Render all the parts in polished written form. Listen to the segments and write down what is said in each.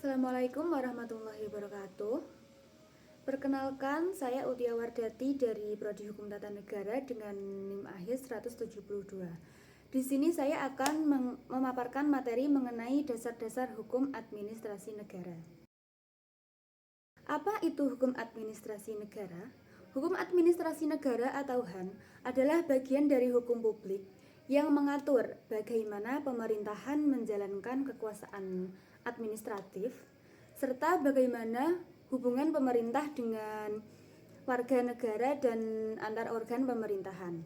Assalamualaikum warahmatullahi wabarakatuh. Perkenalkan, saya Utia Wardati dari Prodi Hukum Tata Negara dengan NIM akhir 172. Di sini saya akan memaparkan materi mengenai dasar-dasar hukum administrasi negara. Apa itu hukum administrasi negara? Hukum administrasi negara atau HAN adalah bagian dari hukum publik yang mengatur bagaimana pemerintahan menjalankan kekuasaan administratif serta bagaimana hubungan pemerintah dengan warga negara dan antar organ pemerintahan.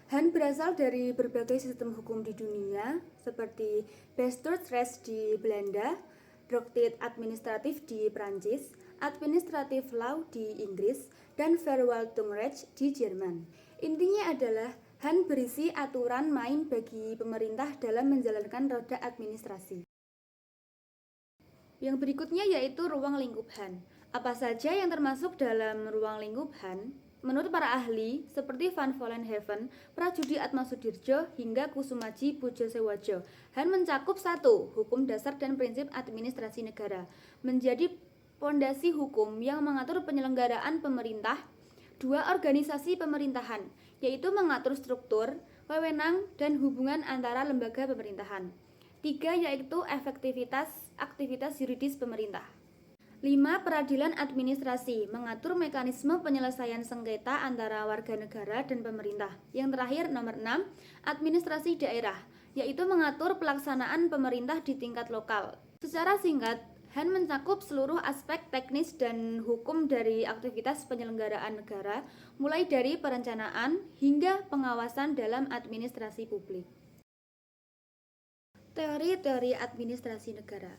HAN berasal dari berbagai sistem hukum di dunia seperti Bestuursrecht di Belanda, Doktrine administratif di Prancis, Administrative Law di Inggris, dan Verwaltungsrecht di Jerman. Intinya adalah HAN berisi aturan main bagi pemerintah dalam menjalankan roda administrasi. Yang berikutnya yaitu ruang lingkup HAN. Apa saja yang termasuk dalam ruang lingkup HAN? Menurut para ahli seperti Van Vollenhoven, Prajudi Atmasudirjo hingga Kusumaji Pujosewojo, HAN mencakup 1. Hukum dasar dan prinsip administrasi negara, menjadi pondasi hukum yang mengatur penyelenggaraan pemerintah. 2. Organisasi pemerintahan, yaitu mengatur struktur, wewenang, dan hubungan antara lembaga pemerintahan. 3. Yaitu aktivitas yuridis pemerintah. 5. Peradilan administrasi, mengatur mekanisme penyelesaian sengketa antara warga negara dan pemerintah. Yang terakhir, nomor 6, administrasi daerah, yaitu mengatur pelaksanaan pemerintah di tingkat lokal. Secara singkat, HAN mencakup seluruh aspek teknis dan hukum dari aktivitas penyelenggaraan negara, mulai dari perencanaan hingga pengawasan dalam administrasi publik. Teori-teori administrasi negara.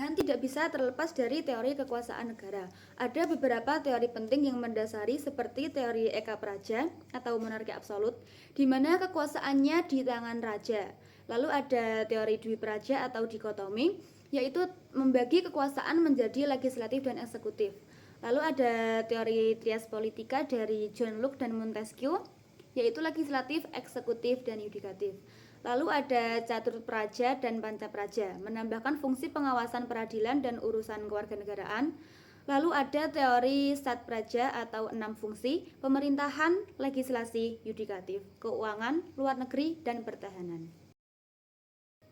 HAN tidak bisa terlepas dari teori kekuasaan negara. Ada beberapa teori penting yang mendasari seperti teori Eka Praja atau monarki absolut, di mana kekuasaannya di tangan raja. Lalu ada teori Dwi Praja atau dikotomi, yaitu membagi kekuasaan menjadi legislatif dan eksekutif. Lalu ada teori Trias Politika dari John Locke dan Montesquieu, yaitu legislatif, eksekutif, dan yudikatif. Lalu ada Catur Praja dan Panca Praja, menambahkan fungsi pengawasan peradilan dan urusan kewarganegaraan. Lalu ada teori Sat Praja atau 6 fungsi, pemerintahan, legislasi, yudikatif, keuangan, luar negeri, dan pertahanan.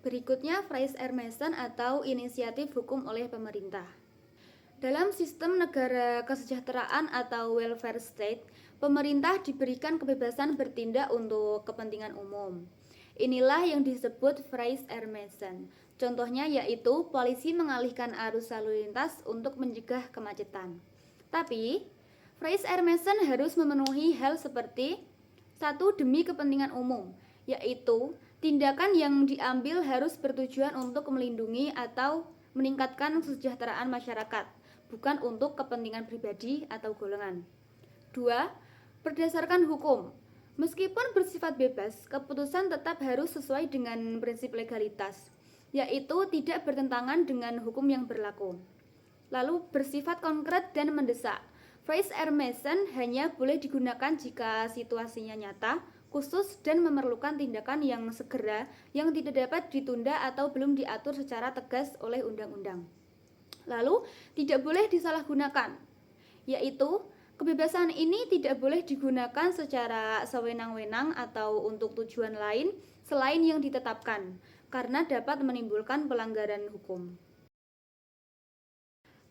Berikutnya Fries Ermesen atau inisiatif hukum oleh pemerintah. Dalam sistem negara kesejahteraan atau welfare state, pemerintah diberikan kebebasan bertindak untuk kepentingan umum. Inilah yang disebut Fries Ermesen. Contohnya yaitu polisi mengalihkan arus lalu lintas untuk mencegah kemacetan. Tapi, Fries Ermesen harus memenuhi hal seperti 1. Demi kepentingan umum, yaitu tindakan yang diambil harus bertujuan untuk melindungi atau meningkatkan kesejahteraan masyarakat, bukan untuk kepentingan pribadi atau golongan. 2. Berdasarkan hukum. Meskipun bersifat bebas, keputusan tetap harus sesuai dengan prinsip legalitas, yaitu tidak bertentangan dengan hukum yang berlaku. Lalu bersifat konkret dan mendesak. Fries Ermesen hanya boleh digunakan jika situasinya nyata, khusus, dan memerlukan tindakan yang segera yang tidak dapat ditunda atau belum diatur secara tegas oleh undang-undang. Lalu tidak boleh disalahgunakan, yaitu kebebasan ini tidak boleh digunakan secara sewenang-wenang atau untuk tujuan lain selain yang ditetapkan, karena dapat menimbulkan pelanggaran hukum.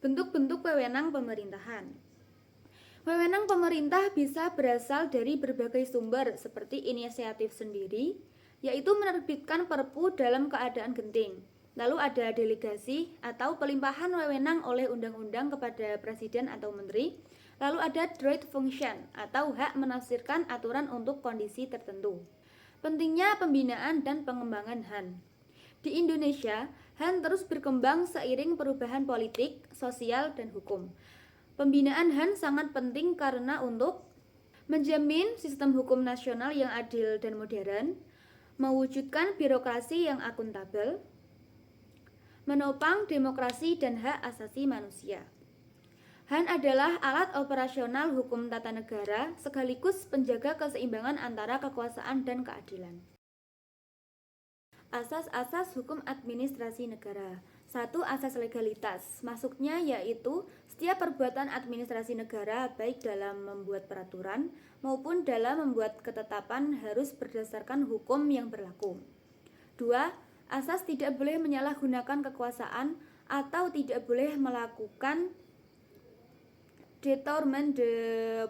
Bentuk-bentuk wewenang pemerintahan. Wewenang pemerintah bisa berasal dari berbagai sumber seperti inisiatif sendiri, yaitu menerbitkan perpu dalam keadaan genting. Lalu ada delegasi atau pelimpahan wewenang oleh undang-undang kepada presiden atau menteri. Lalu ada droit function atau hak menafsirkan aturan untuk kondisi tertentu. Pentingnya pembinaan dan pengembangan HAN. Di Indonesia, HAN terus berkembang seiring perubahan politik, sosial, dan hukum. Pembinaan HAN sangat penting karena untuk menjamin sistem hukum nasional yang adil dan modern, mewujudkan birokrasi yang akuntabel, menopang demokrasi dan hak asasi manusia. HAN adalah alat operasional hukum tata negara sekaligus penjaga keseimbangan antara kekuasaan dan keadilan. Asas-asas hukum administrasi negara. 1. Asas legalitas. Masuknya yaitu setiap perbuatan administrasi negara baik dalam membuat peraturan maupun dalam membuat ketetapan harus berdasarkan hukum yang berlaku. 2. Asas tidak boleh menyalahgunakan kekuasaan atau tidak boleh melakukan détournement de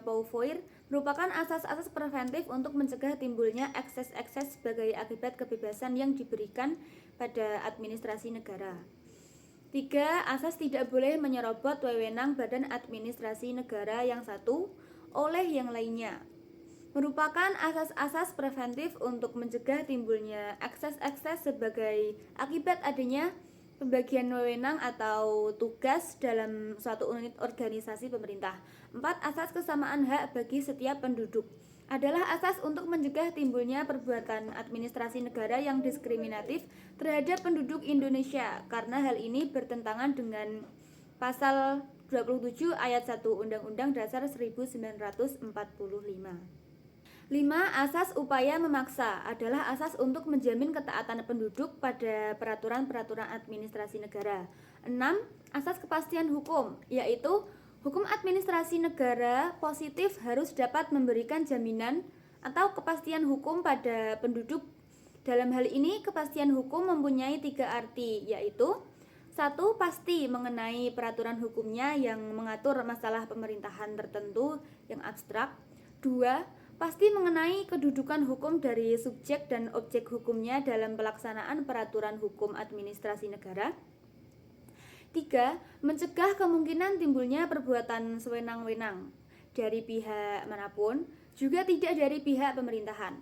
pouvoir, merupakan asas-asas preventif untuk mencegah timbulnya ekses-ekses sebagai akibat kebebasan yang diberikan pada administrasi negara. 3. Asas tidak boleh menyerobot wewenang badan administrasi negara yang satu oleh yang lainnya, merupakan asas-asas preventif untuk mencegah timbulnya ekses-ekses sebagai akibat adanya pembagian wewenang atau tugas dalam suatu unit organisasi pemerintah. 4. Asas kesamaan hak bagi setiap penduduk adalah asas untuk mencegah timbulnya perbuatan administrasi negara yang diskriminatif terhadap penduduk Indonesia, karena hal ini bertentangan dengan pasal 27 ayat 1 Undang-Undang Dasar 1945. 5. Asas upaya memaksa adalah asas untuk menjamin ketaatan penduduk pada peraturan-peraturan administrasi negara. 6. Asas kepastian hukum, yaitu hukum administrasi negara positif harus dapat memberikan jaminan atau kepastian hukum pada penduduk. Dalam hal ini, kepastian hukum mempunyai 3 arti, yaitu 1. Pasti mengenai peraturan hukumnya yang mengatur masalah pemerintahan tertentu yang abstrak. 2. Pasti mengenai kedudukan hukum dari subjek dan objek hukumnya dalam pelaksanaan peraturan hukum administrasi negara. 3. Mencegah kemungkinan timbulnya perbuatan sewenang-wenang dari pihak manapun, juga tidak dari pihak pemerintahan.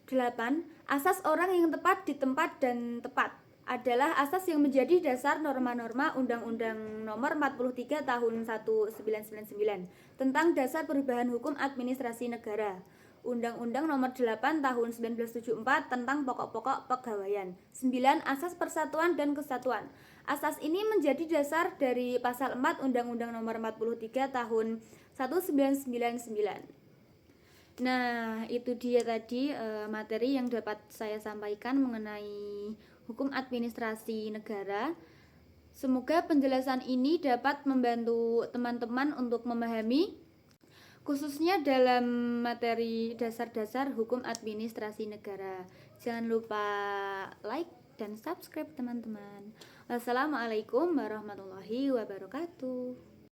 8. Asas orang yang tepat di tempat dan tepat adalah asas yang menjadi dasar norma-norma Undang-Undang Nomor 43 Tahun 1999 tentang Dasar Perubahan Hukum Administrasi Negara, Undang-Undang Nomor 8 Tahun 1974 tentang Pokok-pokok Pegawaian. 9. Asas Persatuan dan Kesatuan. Asas ini menjadi dasar dari Pasal 4 Undang-Undang Nomor 43 Tahun 1999. Nah, itu dia tadi materi yang dapat saya sampaikan mengenai hukum administrasi negara. Semoga penjelasan ini dapat membantu teman-teman untuk memahami, khususnya dalam materi dasar-dasar hukum administrasi negara. Jangan lupa like dan subscribe teman-teman. Wassalamualaikum warahmatullahi wabarakatuh.